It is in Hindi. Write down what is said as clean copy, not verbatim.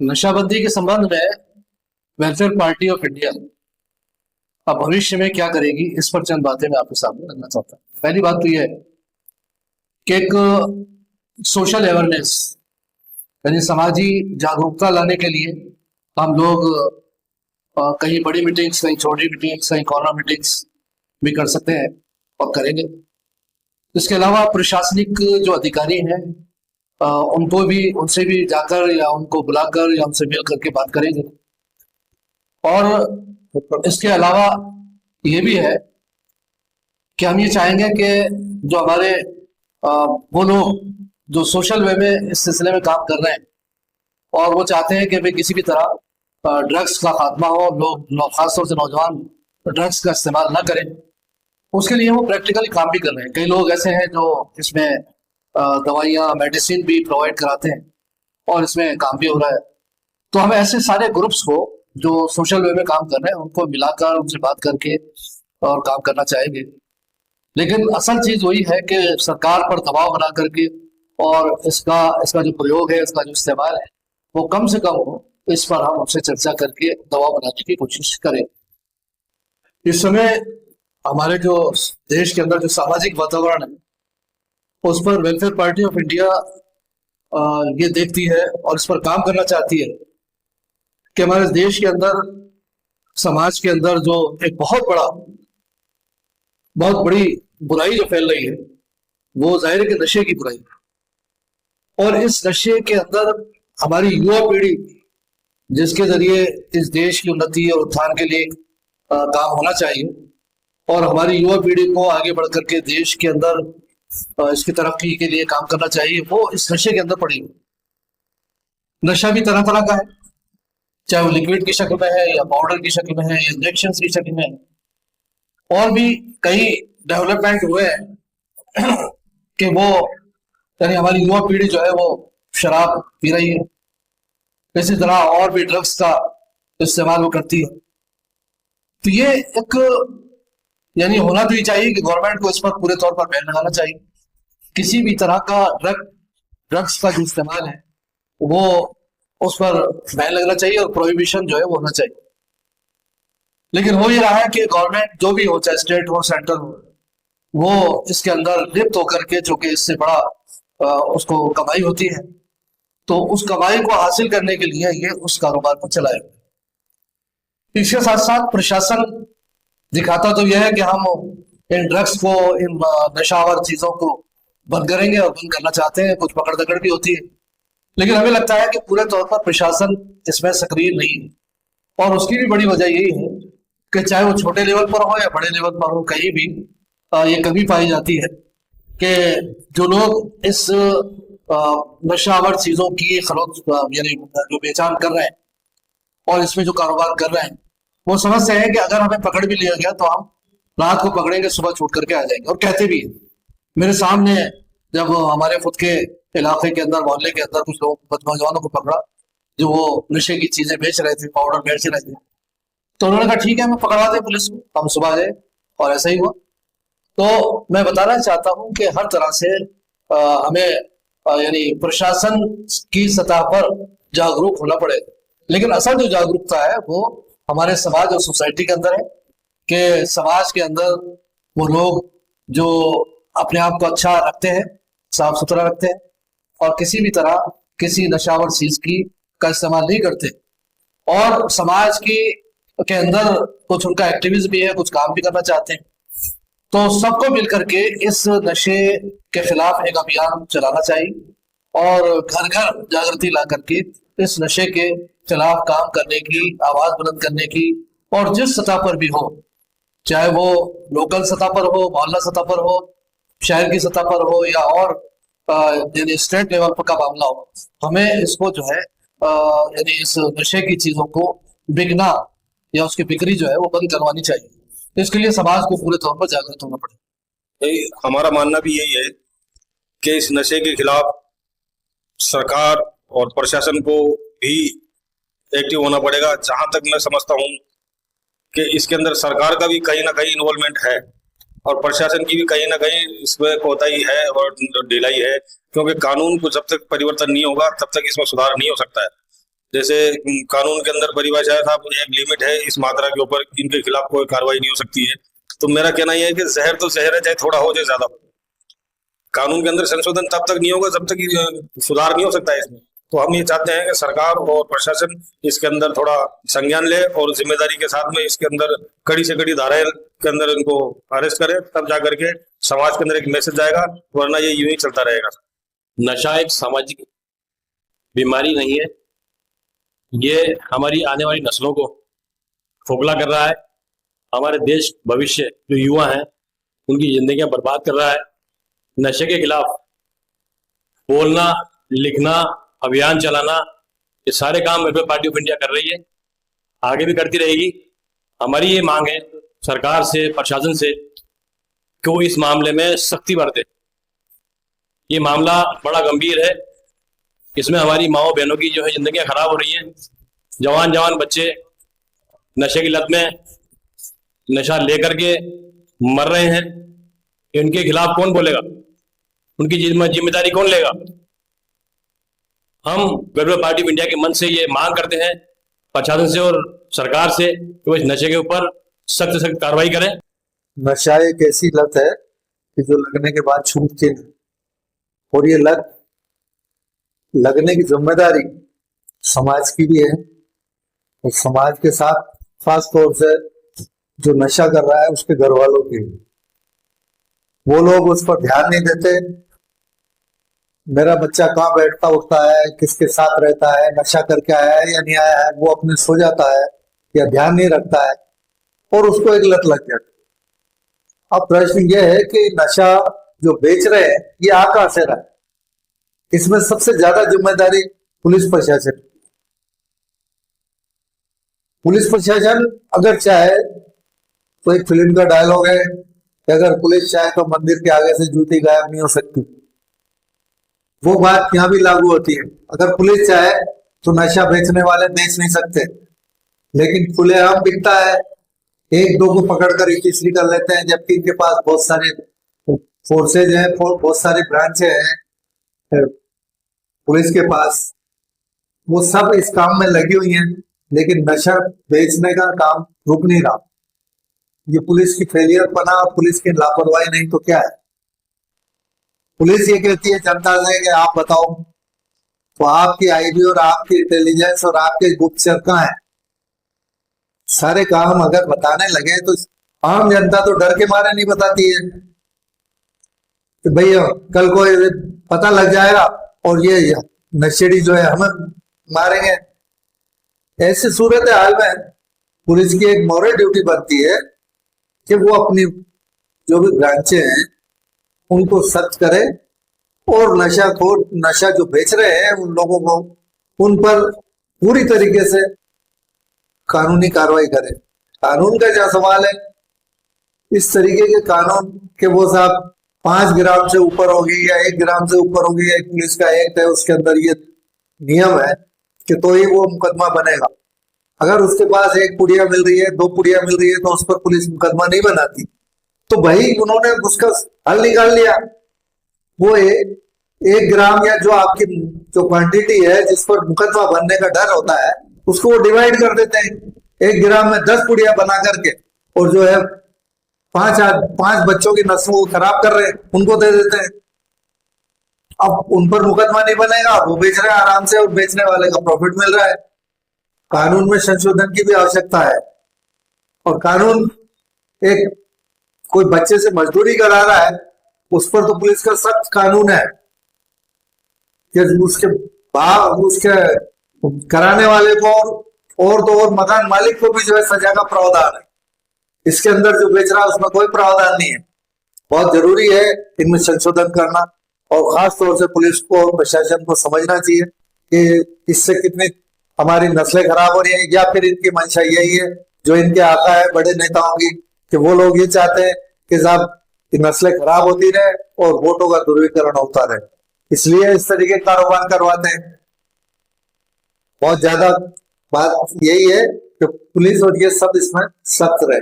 नशाबंदी के संबंध में वेलफेयर पार्टी ऑफ इंडिया अब भविष्य में क्या करेगी, इस पर चंद बातें मैं आपके सामने रखना चाहता हूँ। पहली बात तो यह है कि एक सोशल अवेयरनेस यानी समाजी जागरूकता लाने के लिए हम लोग कहीं बड़ी मीटिंग्स, कहीं छोटी मीटिंग्स, कहीं कॉर्नर मीटिंग्स भी कर सकते हैं और करेंगे। इसके अलावा प्रशासनिक जो अधिकारी हैं उनको भी, उनसे भी जाकर या उनको बुलाकर या उनसे मिल करके बात करेंगे। और इसके अलावा ये भी है कि हम ये चाहेंगे कि जो हमारे वो लोग जो सोशल वे में इस सिलसिले में काम कर रहे हैं और वो चाहते हैं कि भाई किसी भी तरह ड्रग्स का खात्मा हो, लोग खासतौर से नौजवान ड्रग्स का इस्तेमाल ना करें, उसके लिए वो प्रैक्टिकली काम भी कर रहे हैं। कई लोग ऐसे हैं जो इसमें दवाइयाँ, मेडिसिन भी प्रोवाइड कराते हैं और इसमें काम भी हो रहा है। तो हमें ऐसे सारे ग्रुप्स को जो सोशल वे में काम कर रहे हैं उनको मिलाकर उनसे बात करके और काम करना चाहेंगे। लेकिन असल चीज वही है कि सरकार पर दबाव बना करके और इसका इसका जो प्रयोग है, इसका जो इस्तेमाल है वो कम से कम हो, इस पर हम उनसे चर्चा करके दबाव बनाने की कोशिश करें। इस समय हमारे जो देश के अंदर जो सामाजिक वातावरण है उस पर वेलफेयर पार्टी ऑफ इंडिया ये देखती है और इस पर काम करना चाहती है कि हमारे देश के अंदर, समाज के अंदर जो एक बहुत बड़ी बुराई जो फैल रही है वो जाहिर है कि नशे की बुराई है। और इस नशे के अंदर हमारी युवा पीढ़ी, जिसके जरिए इस देश की उन्नति और उत्थान के लिए काम होना चाहिए और हमारी युवा पीढ़ी को आगे बढ़ करके देश के अंदर इसकी तरक्की के लिए काम करना चाहिए, वो इस नशे के अंदर पड़ी है। नशा भी तरह तरह का है, चाहे वो लिक्विड की शक्ल में है या पाउडर की शक्ल में है या इंजेक्शन की शक्ल में है। और भी कई डेवलपमेंट हुए हैं कि वो यानी हमारी युवा पीढ़ी जो है वो शराब पी रही है, इसी तरह और भी ड्रग्स का इस्तेमाल वो करती है। तो ये एक यानी होना तो ये चाहिए कि गवर्नमेंट को इस पर पूरे तौर पर बैन लगाना चाहिए। किसी भी तरह का ड्रग्स का जो इस्तेमाल है वो उस पर बैन लगना चाहिए और प्रोहिबिशन जो है वो होना चाहिए। लेकिन हो ये रहा है कि गवर्नमेंट जो भी हो, चाहे स्टेट हो सेंटर हो, वो इसके अंदर लिप्त होकर के, जो कि इससे बड़ा उसको कमाई होती है, तो उस कमाई को हासिल करने के लिए ये उस कारोबार को चलाए। इसके साथ साथ प्रशासन दिखाता तो यह है कि हम इन ड्रग्स को, इन नशावर चीजों को बंद करेंगे और बंद करना चाहते हैं, कुछ पकड़ दकड़ भी होती है। लेकिन हमें लगता है कि पूरे तौर पर प्रशासन इसमें सक्रिय नहीं है और उसकी भी बड़ी वजह यही है कि चाहे वो छोटे लेवल पर हो या बड़े लेवल पर हो, कहीं भी ये कमी पाई जाती है कि जो लोग इस नशावर चीजों की खरोच यानी जो बेचान कर रहे हैं और इसमें जो कारोबार कर रहे हैं, वो समझते हैं कि अगर हमें पकड़ भी लिया गया तो हम रात को पकड़ेंगे, सुबह छूट करके आ जाएंगे। और कहते भी हैं, मेरे सामने जब हमारे खुद के इलाके के अंदर, मोहल्ले के अंदर कुछ लोग नौजवानों को पकड़ा जो वो नशे की चीजें बेच रहे थे, पाउडर बेच रहे थे, तो उन्होंने कहा ठीक है हम पकड़ा दें पुलिस को, हम सुबह आ जाए। और ऐसा ही हुआ। तो मैं बताना चाहता हूं कि हर तरह से हमें यानी प्रशासन की सतह पर जागरूक होना पड़ेगा। लेकिन असल जो जागरूकता है वो हमारे समाज और सोसाइटी के अंदर है कि समाज के अंदर वो लोग जो अपने आप को अच्छा रखते हैं, साफ सुथरा रखते हैं और किसी भी तरह किसी नशावर चीज की का इस्तेमाल नहीं करते और समाज की के अंदर कुछ उनका एक्टिविज्म भी है, कुछ काम भी करना चाहते हैं, तो सबको मिलकर के इस नशे के खिलाफ एक अभियान चलाना चाहिए और घर घर जागृति ला करके इस नशे के खिलाफ काम करने की, आवाज बुलंद करने की, और जिस सतह पर भी हो, चाहे वो लोकल सतह पर हो, मोहल्ला सतह पर हो, शहर की सतह पर हो या और यानी स्टेट लेवल पर का मामला हो, हमें इसको जो है यानी इस नशे की चीजों को बिकना या उसकी बिक्री जो है वो बंद करवानी चाहिए। इसके लिए समाज को पूरे तौर पर जागृत होना पड़ेगा। हमारा मानना भी यही है कि इस नशे के खिलाफ सरकार और प्रशासन को भी एक्टिव होना पड़ेगा। जहां तक मैं समझता हूं कि इसके अंदर सरकार का भी कहीं ना कहीं इन्वॉल्वमेंट है और प्रशासन की भी कहीं ना कहीं इसमें कोताही है और ढिलाई है, क्योंकि कानून को जब तक परिवर्तन नहीं होगा तब तक इसमें सुधार नहीं हो सकता है। जैसे कानून के अंदर परिभाषा है साहब, एक लिमिट है, इस मात्रा के ऊपर इनके खिलाफ कोई कार्रवाई नहीं हो सकती है। तो मेरा कहना यह है कि जहर तो जहर है, चाहे थोड़ा हो चाहे ज्यादा हो। कानून के अंदर संशोधन तब तक नहीं होगा जब तक सुधार नहीं हो सकता है इसमें। तो हम ये चाहते हैं कि सरकार और प्रशासन इसके अंदर थोड़ा संज्ञान ले और जिम्मेदारी के साथ में इसके अंदर कड़ी से कड़ी धाराएं के अंदर इनको अरेस्ट करे, तब जाकर के समाज के अंदर एक मैसेज जाएगा, वरना ये यूं ही चलता रहेगा। नशा एक सामाजिक बीमारी नहीं है, ये हमारी आने वाली नस्लों को खोखला कर रहा है। हमारे देश भविष्य जो युवा हैं उनकी जिंदगियां बर्बाद कर रहा है। नशे के खिलाफ बोलना, लिखना, अभियान चलाना, ये सारे काम पीपल्स पार्टी ऑफ इंडिया कर रही है, आगे भी करती रहेगी। हमारी ये मांग है सरकार से, प्रशासन से कि वो इस मामले में सख्ती बरते। ये मामला बड़ा गंभीर है, इसमें हमारी माओ बहनों की जो है जिंदगियां खराब हो रही हैं। जवान जवान बच्चे नशे की लत में नशा लेकर के मर रहे हैं। इनके खिलाफ कौन बोलेगा? उनकी जिम्मेदारी कौन लेगा? हम पीपल्स पार्टी ऑफ इंडिया के मन से ये मांग करते हैं प्रशासन से और सरकार से कि वो इस नशे के ऊपर सख्त से सख्त कार्रवाई करें। नशा एक ऐसी लत है कि जो लगने के बाद छूटती नहीं, और ये लत लगने की जिम्मेदारी समाज की भी है, और समाज के साथ खास तौर से जो नशा कर रहा है उसके घर वालों की। वो लोग उस पर ध्यान नहीं देते। मेरा बच्चा कहाँ बैठता उठता है, किसके साथ रहता है, नशा करके आया है या नहीं आया है, वो अपने सो जाता है या ध्यान नहीं रखता है, और उसको एक लत लग जाती है। अब प्रश्न ये है कि नशा जो बेच रहे हैं ये आ कहां से रहा है? इसमें सबसे ज्यादा जिम्मेदारी पुलिस प्रशासन की। पुलिस प्रशासन अगर चाहे तो एक फिल्म का डायलॉग है कि अगर पुलिस चाहे तो मंदिर के आगे से जूती गायब नहीं हो सकती। वो बात यहां भी लागू होती है। अगर पुलिस चाहे तो नशा बेचने वाले बेच नहीं सकते, लेकिन खुलेआम बिकता है। एक दो को पकड़कर रजिस्ट्री कर लेते हैं, जबकि इनके पास बहुत सारे फोर्सेज हैं, बहुत सारी ब्रांचें हैं पुलिस के पास। वो सब इस काम में लगी हुई हैं, लेकिन नशा बेचने का काम रुक नहीं रहा। ये पुलिस की फेलियर बना और पुलिस की लापरवाही नहीं तो क्या है? पुलिस ये कहती है जनता से कि आप बताओ, तो आपकी आईबी और आपकी इंटेलिजेंस और आपके गुप्तचर कहाँ है? सारे काम अगर बताने लगे तो आम जनता तो डर के मारे नहीं बताती है कि भैया कल को पता लग जाएगा और ये नशेड़ी जो है हमें मारेंगे। ऐसी सूरत हाल में पुलिस की एक मॉरल ड्यूटी बनती है कि वो अपनी जो भी ब्रांचें हैं उनको सर्च करे और नशा जो बेच रहे हैं उन लोगों को, उन पर पूरी तरीके से कानूनी कार्रवाई करे। कानून का क्या सवाल है? इस तरीके के कानून के वो साहब 5 ग्राम से ऊपर होगी या 1 ग्राम से ऊपर होगी, एक पुलिस का एक्ट है उसके अंदर ये नियम है कि तो ही वो मुकदमा बनेगा। अगर उसके पास 1 पुड़िया मिल रही है, 2 पुड़िया मिल रही है, तो उस पर पुलिस मुकदमा नहीं बनाती। तो भाई उन्होंने उसका हल निकाल लिया। वो 1 ग्राम या जो आपकी जो क्वांटिटी है जिस पर मुकदमा बनने का डर होता है उसको वो डिवाइड कर देते हैं। 1 ग्राम में 10 पुड़िया बना करके, और जो है 5 बच्चों की नस्लों को खराब कर रहे हैं उनको दे देते हैं। अब उन पर मुकदमा नहीं बनेगा, वो बेच रहे हैं आराम से और बेचने वाले का प्रॉफिट मिल रहा है। कानून में संशोधन की भी आवश्यकता है। और कानून एक कोई बच्चे से मजदूरी करा रहा है उस पर तो पुलिस का सख्त कानून है कि उसके कराने वाले को और तो और मकान मालिक को भी जो है सजा का प्रावधान है। इसके अंदर जो बेच रहा है उसमें कोई प्रावधान नहीं है। बहुत जरूरी है इनमें संशोधन करना, और खास तौर से पुलिस को और प्रशासन को समझना चाहिए कि इससे कितनी हमारी नस्लें खराब हो रही है, या फिर इनकी मंशा यही है जो इनके आका है बड़े नेताओं की, कि वो लोग ये चाहते हैं कि साहब कि नस्लें खराब होती रहे और वोटों का दुर्वितरण होता रहे, इसलिए इस तरीके कारोबार करवाते हैं। बहुत ज्यादा बात यही है कि पुलिस और ये सब इसमें सख्त रहे।